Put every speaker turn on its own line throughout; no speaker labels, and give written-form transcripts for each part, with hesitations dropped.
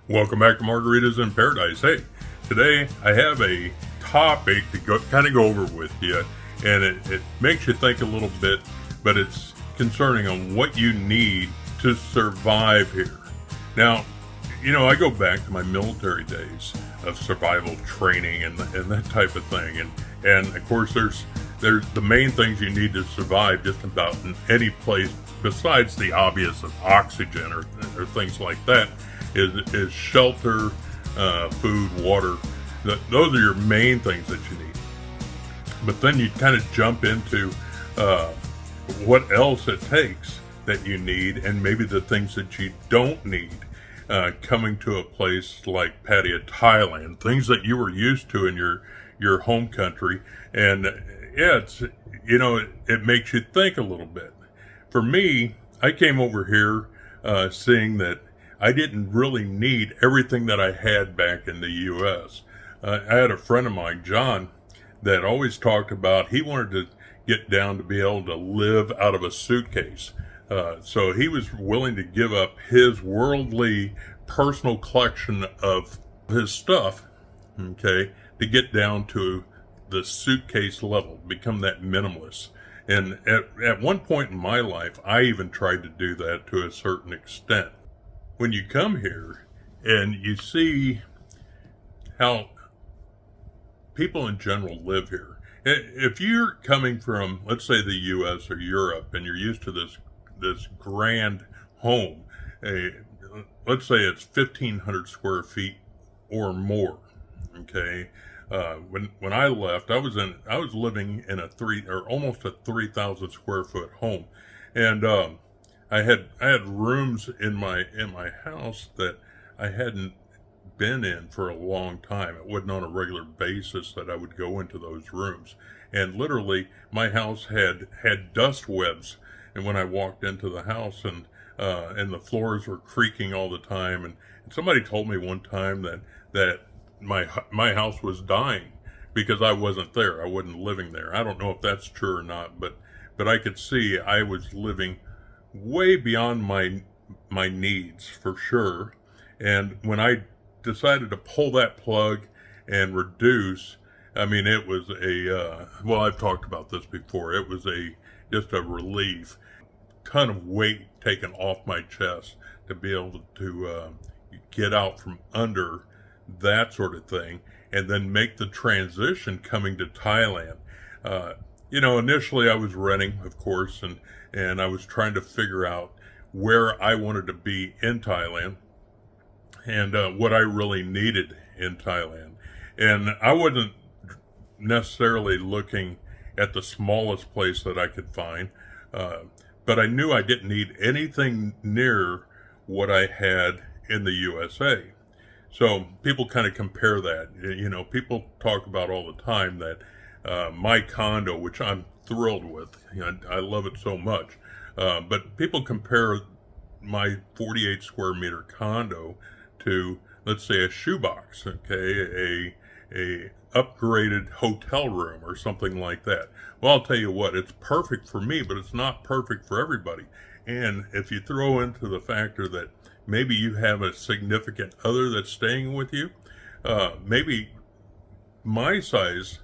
Welcome back to Margaritas in Paradise. Hey, today I have a topic to kind of go over with you, and it makes you think a little bit, but it's concerning on what you need to survive here. Now, I go back to my military days of survival training and that type of thing, and of course there's the main things you need to survive just about in any place besides the obvious of oxygen or things like that. Is shelter, food, water. Those are your main things that you need. But then you kind of jump into what else it takes that you need, and maybe the things that you don't need. Coming to a place like Pattaya, Thailand, things that you were used to in your home country, and it makes you think a little bit. For me, I came over here seeing that I didn't really need everything that I had back in the U.S. I had a friend of mine, John, that always talked about he wanted to get down to be able to live out of a suitcase. So he was willing to give up his worldly personal collection of his stuff, okay, to get down to the suitcase level, become that minimalist. And at one point in my life, I even tried to do that to a certain extent. When you come here and you see how people in general live here, if you're coming from, let's say, the U.S. or Europe, and you're used to this grand home, let's say it's 1,500 square feet or more, okay. When I left, I was living in almost a 3,000 square foot home, and I had rooms in my house that I hadn't been in for a long time. It wasn't on a regular basis that I would go into those rooms, and literally my house had dust webs. And when I walked into the house, and the floors were creaking all the time, and somebody told me one time that my house was dying because I wasn't there. I wasn't living there. I don't know if that's true or not, but I could see I was living way beyond my needs for sure. And when I decided to pull that plug and reduce, I mean, it was I've talked about this before. It was just a relief, ton of weight taken off my chest to be able to get out from under that sort of thing, and then make the transition coming to Thailand. Initially I was renting, of course, and I was trying to figure out where I wanted to be in Thailand, and what I really needed in Thailand. And I wasn't necessarily looking at the smallest place that I could find, but I knew I didn't need anything near what I had in the USA. So people kind of compare that. People talk about all the time that my condo, which I'm thrilled with, I love it so much, but people compare my 48 square meter condo to, let's say, a shoebox, okay, a upgraded hotel room or something like that. Well, I'll tell you what, it's perfect for me, but it's not perfect for everybody. And if you throw into the factor that maybe you have a significant other that's staying with you, maybe my size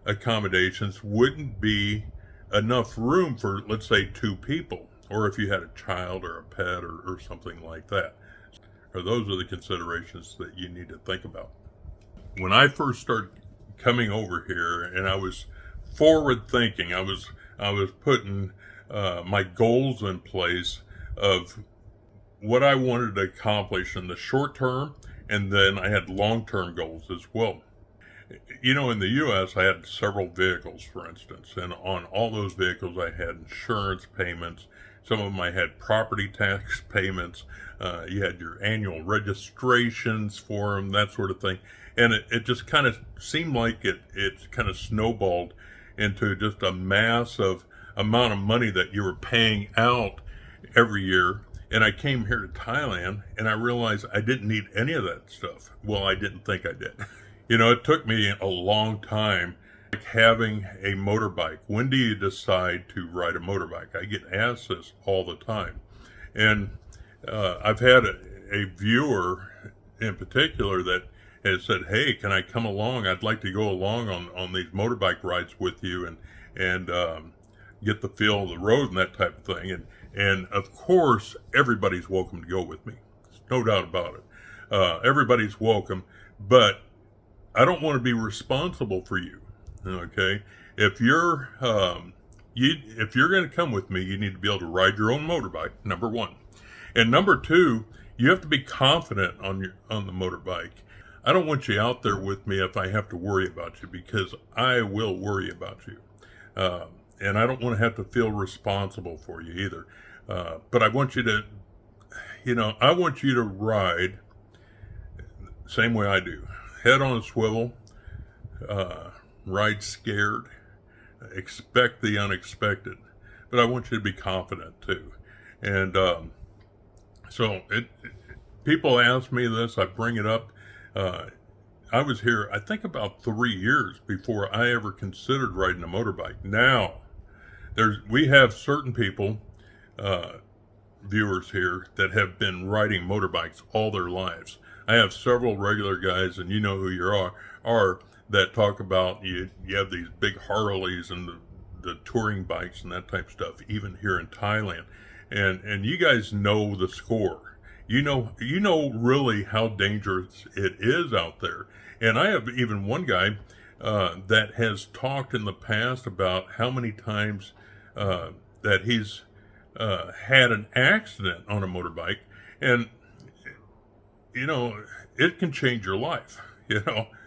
accommodations wouldn't be enough room for, let's say, 2 people, or if you had a child or a pet or something like that. Or those are the considerations that you need to think about. When I first started coming over here, and I was forward thinking, I was putting my goals in place of what I wanted to accomplish in the short term, and then I had long-term goals as well. In the U.S., I had several vehicles, for instance, and on all those vehicles I had insurance payments. Some of them I had property tax payments. You had your annual registrations for them, that sort of thing. And it just kind of seemed like it kind of snowballed into just a massive amount of money that you were paying out every year. And I came here to Thailand, and I realized I didn't need any of that stuff. Well, I didn't think I did. It took me a long time, like having a motorbike. When do you decide to ride a motorbike? I get asked this all the time. And I've had a viewer in particular that has said, "Hey, can I come along? I'd like to go along on these motorbike rides with you and get the feel of the road and that type of thing." And of course, everybody's welcome to go with me. There's no doubt about it. Everybody's welcome, but I don't want to be responsible for you. Okay, if you're if you're going to come with me, you need to be able to ride your own motorbike. Number one, and number two, you have to be confident on the motorbike. I don't want you out there with me if I have to worry about you, because I will worry about you, and I don't want to have to feel responsible for you either. But I want you to, I want you to ride same way I do. Head on a swivel, ride scared, expect the unexpected. But I want you to be confident too. And people ask me this, I bring it up. I was here, I think, about 3 years before I ever considered riding a motorbike. Now, we have certain people, viewers here, that have been riding motorbikes all their lives. I have several regular guys, and you know who you are that talk about you have these big Harleys and the touring bikes and that type of stuff, even here in Thailand. And you guys know the score. You know really how dangerous it is out there. And I have even one guy that has talked in the past about how many times that he's had an accident on a motorbike, and it can change your life.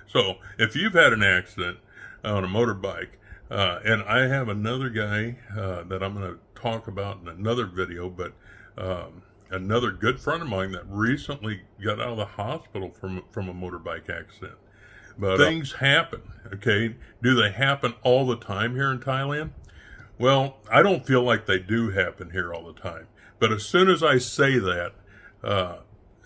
So if you've had an accident on a motorbike, and I have another guy that I'm going to talk about in another video, but another good friend of mine that recently got out of the hospital from a motorbike accident. But things happen, okay? Do they happen all the time here in Thailand? Well, I don't feel like they do happen here all the time. But as soon as I say that,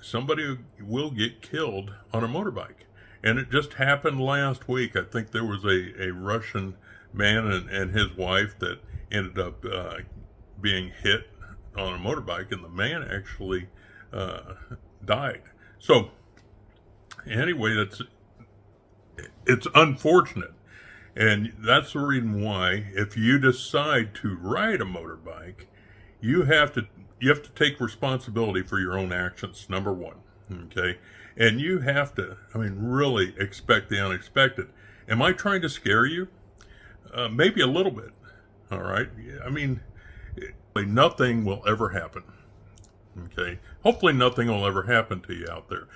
somebody will get killed on a motorbike. And it just happened last week. I think there was a Russian man and his wife that ended up being hit on a motorbike, and the man actually died. So anyway, it's unfortunate. And that's the reason why, if you decide to ride a motorbike, you have to take responsibility for your own actions, number one, okay? And you have to, really expect the unexpected. Am I trying to scare you? Maybe a little bit, all right? Nothing will ever happen, okay? Hopefully nothing will ever happen to you out there.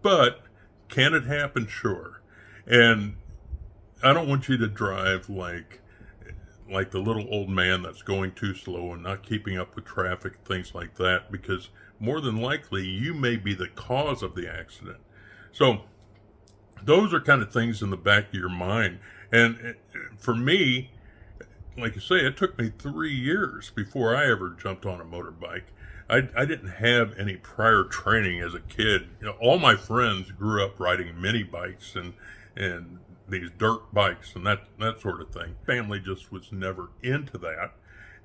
But can it happen? Sure. And I don't want you to drive like the little old man that's going too slow and not keeping up with traffic, things like that, because more than likely you may be the cause of the accident. So those are kind of things in the back of your mind. And for me, like I say, it took me 3 years before I ever jumped on a motorbike. I didn't have any prior training as a kid. All my friends grew up riding mini bikes and these dirt bikes and that sort of thing. Family just was never into that.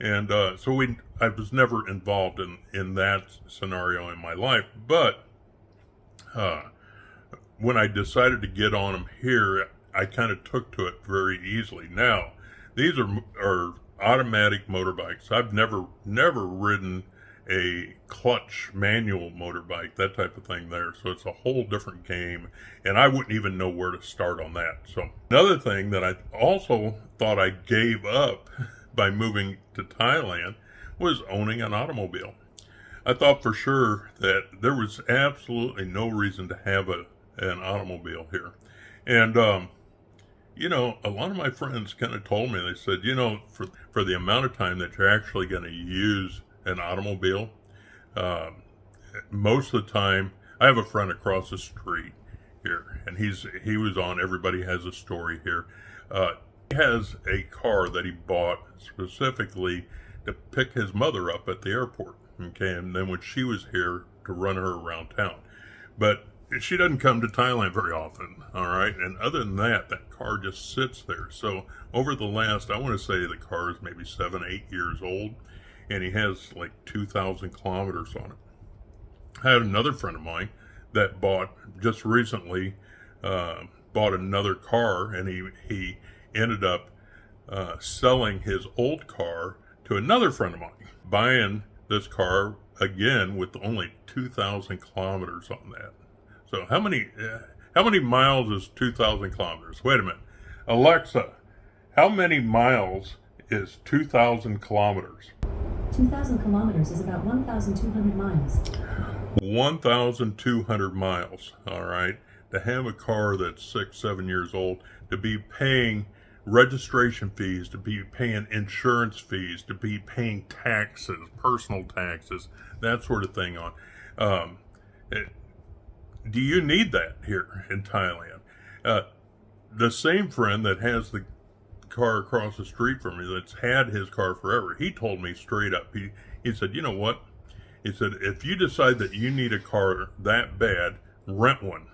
And so I was never involved in that scenario in my life. But when I decided to get on them here, I kind of took to it very easily. Now, these are automatic motorbikes. I've never ridden a clutch manual motorbike, that type of thing there. So it's a whole different game, and I wouldn't even know where to start on that. So another thing that I also thought I gave up by moving to Thailand was owning an automobile. I thought for sure that there was absolutely no reason to have an automobile here. And, a lot of my friends kind of told me, they said, for the amount of time that you're actually going to use an automobile, most of the time, I have a friend across the street here, and he was on Everybody Has a Story here. He has a car that he bought specifically to pick his mother up at the airport, okay, and then when she was here, to run her around town. But she doesn't come to Thailand very often, all right? And other than that car just sits there. So over the last, I want to say the car is maybe 7-8 years old, and he has like 2,000 kilometers on it. I had another friend of mine that just recently bought another car, and he ended up selling his old car to another friend of mine, buying this car again with only 2,000 kilometers on that. So how many miles is 2,000 kilometers? Wait a minute, Alexa, how many miles is 2,000 kilometers?
2,000 kilometers is about 1,200 miles.
1,200 miles. All right. To have a car that's 6, 7 years old, to be paying registration fees, to be paying insurance fees, to be paying taxes, personal taxes, that sort of thing on. Do you need that here in Thailand? The same friend that has the car across the street from me, that's had his car forever, he told me straight up, he said, you know what? He said, if you decide that you need a car that bad, rent one.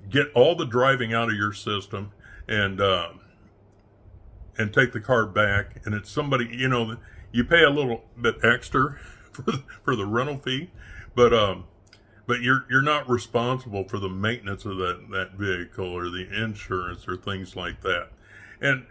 Get all the driving out of your system, and take the car back. And it's somebody, you pay a little bit extra for the rental fee, but you're not responsible for the maintenance of that vehicle or the insurance or things like that. And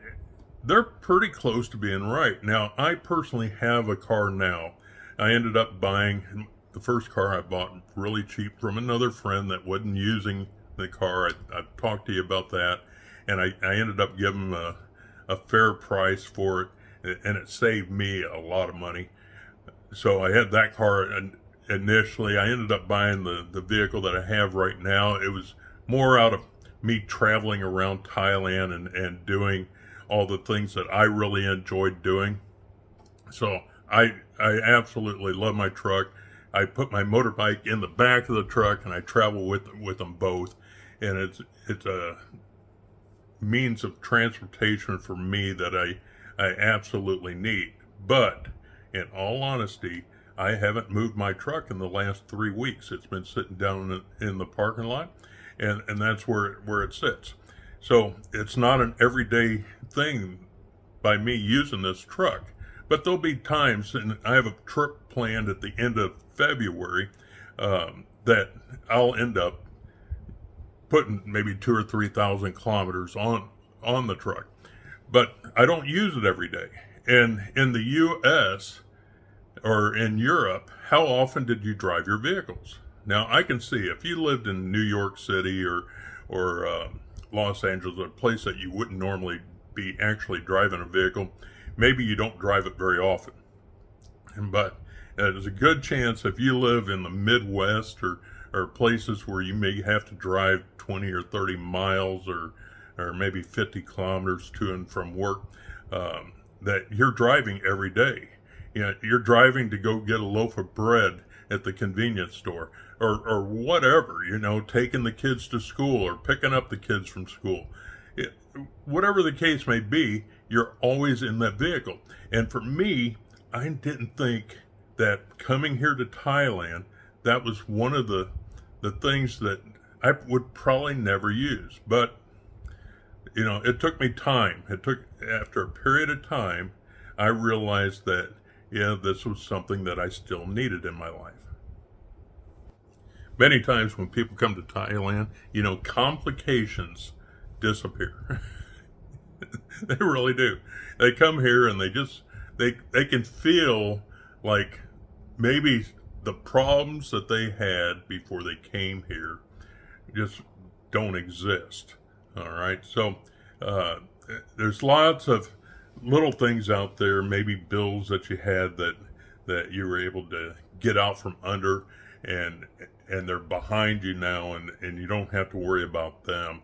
they're pretty close to being right. Now, I personally have a car now. I ended up buying the first car I bought really cheap from another friend that wasn't using the car. I talked to you about that, and I ended up giving him a fair price for it, and it saved me a lot of money. So I had that car initially. I ended up buying the vehicle that I have right now. It was more out of me traveling around Thailand and doing all the things that I really enjoyed doing. So I absolutely love my truck. I put my motorbike in the back of the truck, and I travel with them both. And it's a means of transportation for me that I absolutely need. But in all honesty, I haven't moved my truck in the last 3 weeks. It's been sitting down in the parking lot, and that's where it sits. So it's not an everyday thing by me using this truck. But there'll be times, and I have a trip planned at the end of February, that I'll end up putting maybe 2,000 or 3,000 kilometers on the truck. But I don't use it every day. And in the U.S. or in Europe, how often did you drive your vehicles? Now, I can see if you lived in New York City or Los Angeles, a place that you wouldn't normally be actually driving a vehicle, maybe you don't drive it very often. But there's a good chance if you live in the Midwest or places where you may have to drive 20 or 30 miles or maybe 50 kilometers to and from work, that you're driving every day. You're driving to go get a loaf of bread at the convenience store or whatever, taking the kids to school or picking up the kids from school. Whatever the case may be, you're always in that vehicle. And for me, I didn't think that coming here to Thailand, that was one of the things that I would probably never use. But, it took me time. After a period of time, I realized that, this was something that I still needed in my life. Many times when people come to Thailand, complications disappear. They really do. They come here and they can feel like maybe the problems that they had before they came here just don't exist. All right. So there's lots of little things out there, maybe bills that you had that you were able to get out from under, and they're behind you now, and you don't have to worry about them.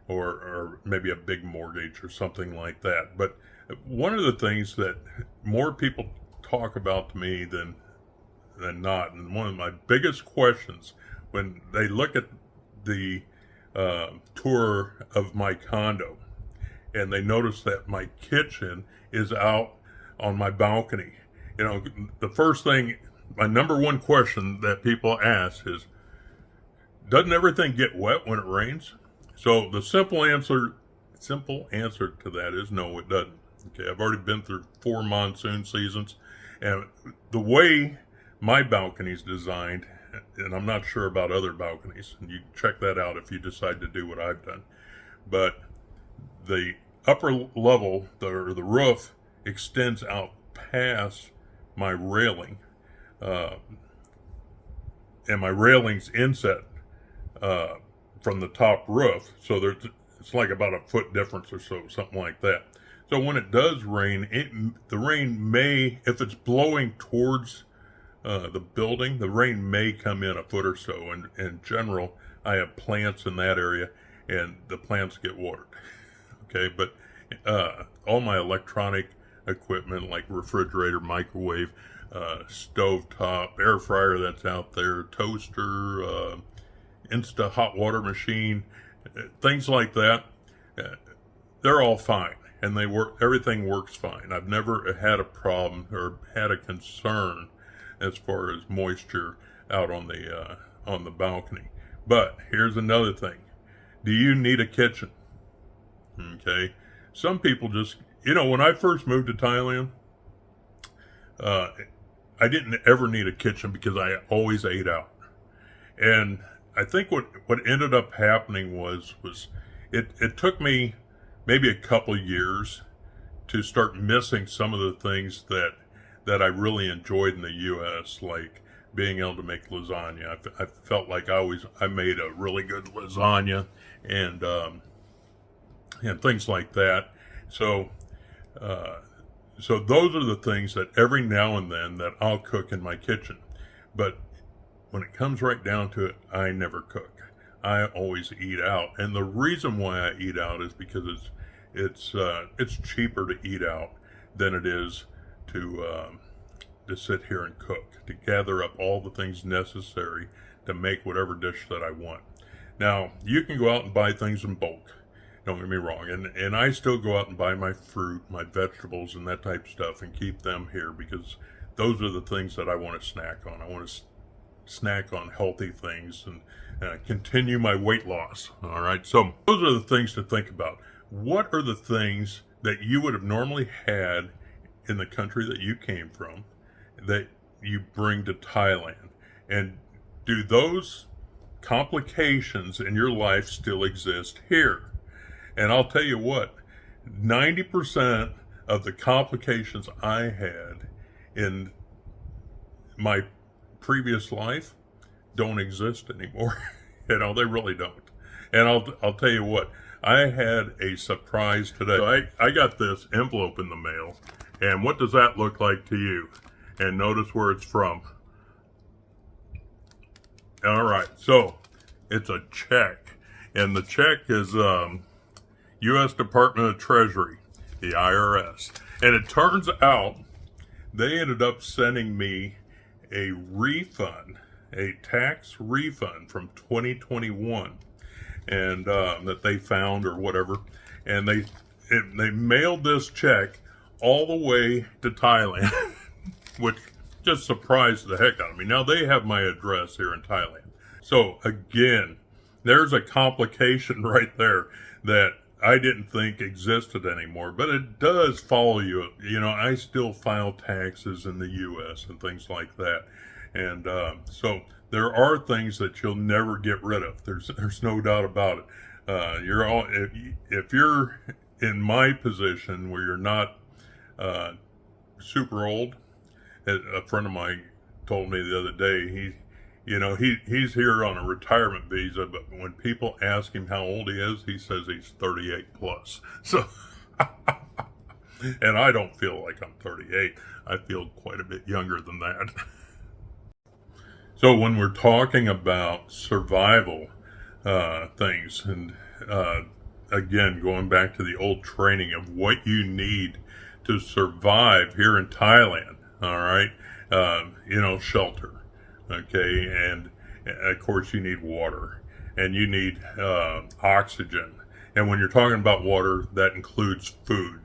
Or maybe a big mortgage or something like that. But one of the things that more people talk about to me than not, and one of my biggest questions when they look at the tour of my condo and they notice that my kitchen is out on my balcony, the first thing, my number one question that people ask is, doesn't everything get wet when it rains? So the simple answer to that is no, it doesn't. Okay, I've already been through 4 monsoon seasons, and the way my balcony is designed, and I'm not sure about other balconies, and you check that out if you decide to do what I've done. But the upper level, the roof, extends out past my railing, uh, and my railing's inset from the top roof. So it's like about a foot difference or so, something like that. So when it does rain, the rain may, if it's blowing towards the building, the rain may come in a foot or so. And in general, I have plants in that area, and the plants get watered. Okay, but all my electronic equipment, like refrigerator, microwave, stove top, air fryer that's out there, toaster, Insta hot water machine, things like that, they're all fine, and they work. Everything works fine. I've never had a problem or had a concern as far as moisture out on the balcony. But here's another thing: do you need a kitchen? Okay, some people just, when I first moved to Thailand, I didn't ever need a kitchen because I always ate out, and I think what ended up happening was it took me maybe a couple years to start missing some of the things that I really enjoyed in the U.S., like being able to make lasagna. I felt like I made a really good lasagna and things like that. So so those are the things that every now and then that I'll cook in my kitchen, but when it comes right down to it, I never cook. I always eat out, and the reason why I eat out is because it's cheaper to eat out than it is to sit here and cook, to gather up all the things necessary to make whatever dish that I want. Now, you can go out and buy things in bulk. Don't get me wrong, and I still go out and buy my fruit, my vegetables, and that type of stuff, and keep them here because those are the things that I want to snack on. I want to snack on healthy things and continue my weight loss. All right, so those are the things to think about. What are the things that you would have normally had in the country that you came from that you bring to Thailand, and do those complications in your life still exist here? And I'll tell you what, 90% of the complications I had in my previous life don't exist anymore. They really don't. And I'll tell you what, I had a surprise today. So I got this envelope in the mail, and what does that look like to you? And notice where it's from. All right, so it's a check, and the check is U.S. Department of Treasury, the IRS. And it turns out they ended up sending me a refund, a tax refund from 2021, and that they found or whatever, and they mailed this check all the way to Thailand, which just surprised the heck out of me. Now they have my address here in Thailand, so again, there's a complication right there that I didn't think existed anymore, but it does follow you. I still file taxes in the U.S. and things like that. And so there are things that you'll never get rid of. There's no doubt about it. If you're in my position where you're not super old, a friend of mine told me the other day, he's here on a retirement visa, but when people ask him how old he is, he says he's 38 plus. So, and I don't feel like I'm 38. I feel quite a bit younger than that. So when we're talking about survival things, and again, going back to the old training of what you need to survive here in Thailand, all right, shelter. Okay, and of course you need water, and you need oxygen. And when you're talking about water, that includes food,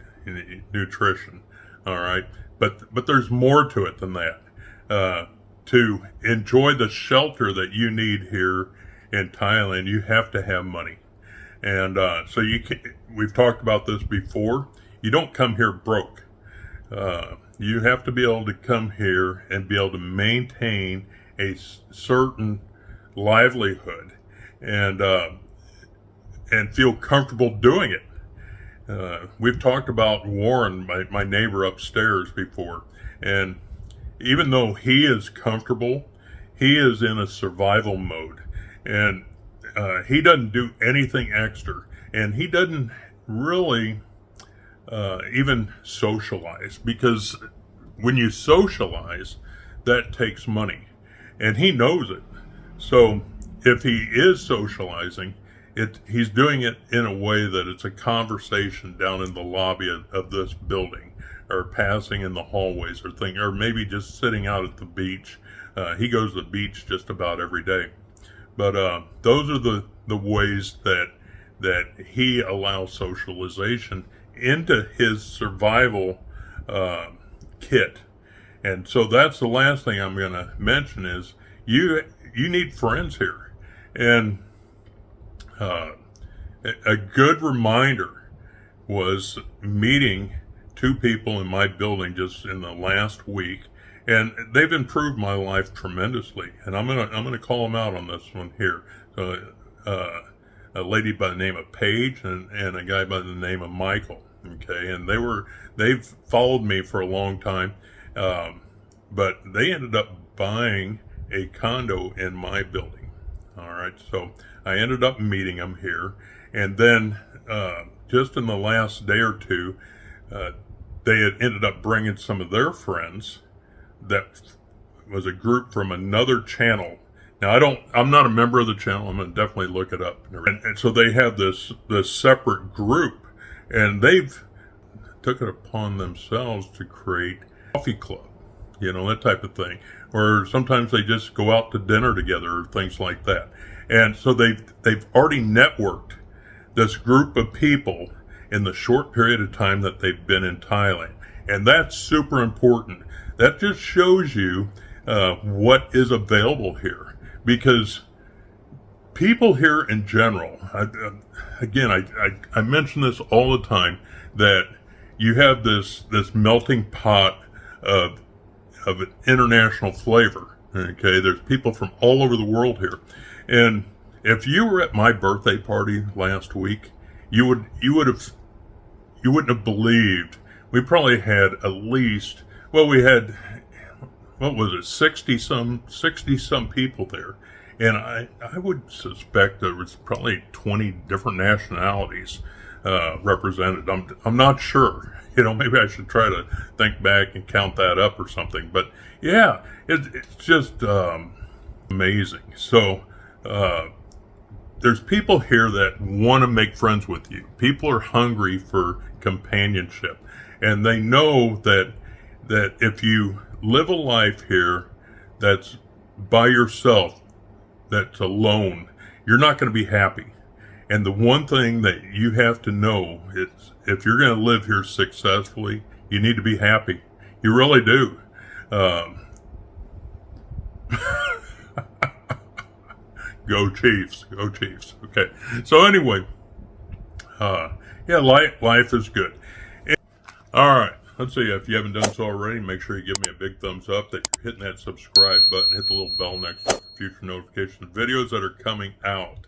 nutrition. All right, but there's more to it than that. To enjoy the shelter that you need here in Thailand, you have to have money. And so we've talked about this before. You don't come here broke. You have to be able to come here and be able to maintain certain livelihood and feel comfortable doing it. We've talked about Warren, my neighbor upstairs, before, and even though he is comfortable, he is in a survival mode, and he doesn't do anything extra, and he doesn't really even socialize, because when you socialize, that takes money, and he knows it. So if he is socializing, he's doing it in a way that it's a conversation down in the lobby of this building, or passing in the hallways, or maybe just sitting out at the beach. He goes to the beach just about every day. But those are the ways that he allows socialization into his survival kit. And so that's the last thing I'm going to mention is you need friends here. And a good reminder was meeting two people in my building just in the last week, and they've improved my life tremendously. And I'm gonna call them out on this one here. A lady by the name of Paige and a guy by the name of Michael. Okay, and they've followed me for a long time, but they ended up buying a condo in my building. All right, so I ended up meeting them here, and then just in the last day or two, they had ended up bringing some of their friends. That was a group from another channel. Now I'm not a member of the channel. I'm going to definitely look it up. And so they have this separate group, and they've took it upon themselves to create a coffee club, that type of thing. Or sometimes they just go out to dinner together or things like that. And so they've already networked this group of people in the short period of time that they've been in Thailand. And that's super important. That just shows you what is available here. Because people here in general, I mention this all the time, that you have this melting pot of an international flavor. Okay, there's people from all over the world here. And if you were at my birthday party last week, you wouldn't have believed. We probably had at least, we had, what was it, 60 some people there. And I would suspect there was probably 20 different nationalities represented. I'm not sure. Maybe I should try to think back and count that up or something. But yeah, it's just amazing. So there's people here that want to make friends with you. People are hungry for companionship, and they know that if you live a life here that's by yourself, that's alone, you're not going to be happy. And the one thing that you have to know is, if you're going to live here successfully, you need to be happy. You really do. Go Chiefs. Go Chiefs. Okay. So anyway, life is good. All right. Let's see. If you haven't done so already, make sure you give me a big thumbs up, that you're hitting that subscribe button, hit the little bell next to it for future notifications of videos that are coming out.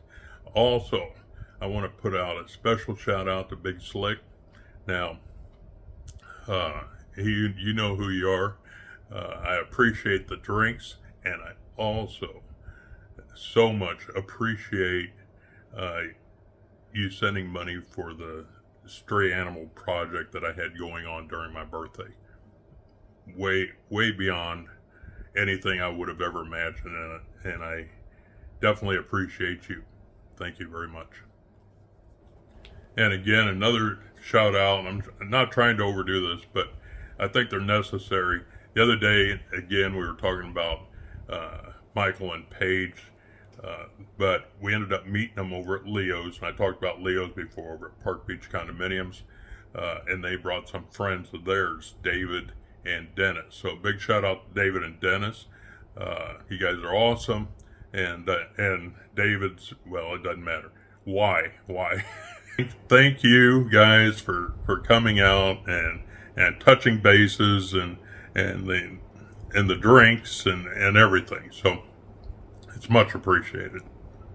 Also, I want to put out a special shout out to Big Slick. Now, you know who you are. I appreciate the drinks, and I also so much appreciate you sending money for the stray animal project that I had going on during my birthday. Way beyond anything I would have ever imagined, and I definitely appreciate you. Thank you very much. And again, another shout out. I'm not trying to overdo this, but I think they're necessary. The other day, again, we were talking about Michael and Paige, but we ended up meeting them over at Leo's, and I talked about Leo's before, over at Park Beach Condominiums, and they brought some friends of theirs, David and Dennis. So big shout out to David and Dennis. You guys are awesome, and David's, well, it doesn't matter. Why? Thank you guys for coming out and touching bases, and and the drinks and everything. So it's much appreciated.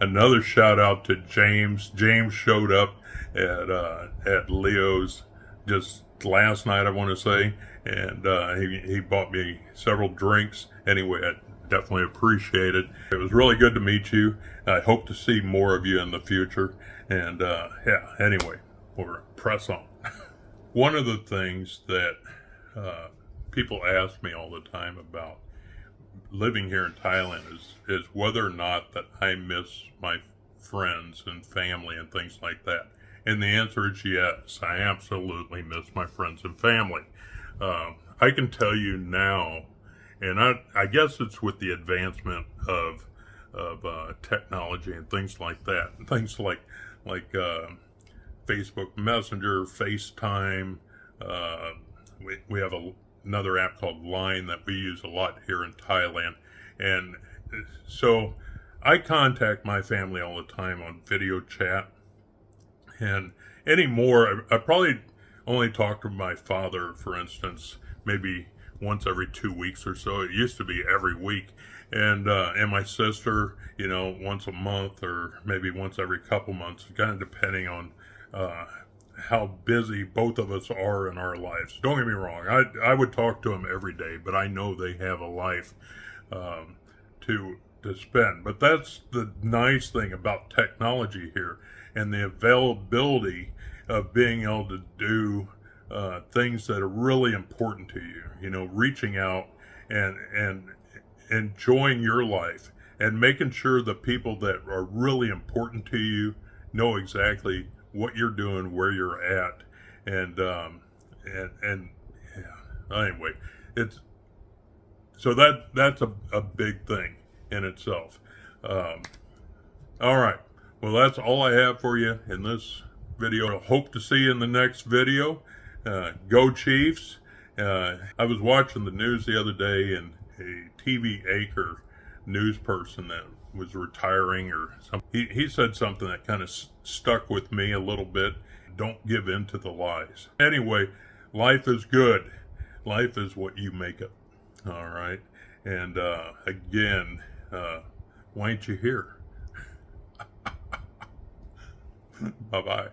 Another shout out to James. James showed up at Leo's just last night, I want to say, and he bought me several drinks. Anyway, I definitely appreciate it. It was really good to meet you. I hope to see more of you in the future. And yeah, anyway, we'll press on. One of the things that people ask me all the time about living here in Thailand is whether or not that I miss my friends and family and things like that. And the answer is yes. I absolutely miss my friends and family. I can tell you now, and I guess it's with the advancement of technology and things like that. Things like Facebook Messenger, FaceTime. We have another app called Line that we use a lot here in Thailand. And so I contact my family all the time on video chat. And anymore, I probably only talk to my father, for instance, maybe once every 2 weeks or so. It used to be every week. And my sister, once a month or maybe once every couple months, kind of depending on how busy both of us are in our lives. Don't get me wrong, I would talk to them every day, but I know they have a life to spend. But that's the nice thing about technology here and the availability of being able to do things that are really important to you, reaching out and enjoying your life and making sure the people that are really important to you know exactly what you're doing, where you're at, and yeah. Anyway, it's so that's a big thing in itself. All right, well, that's all I have for you in this video. I hope to see you in the next video. Go Chiefs! I was watching the news the other day, and a TV anchor news person that was retiring or something, he said something that kind of stuck with me a little bit. Don't give in to the lies. Anyway, life is good. Life is what you make it. All right. And again, why ain't you here? Bye-bye.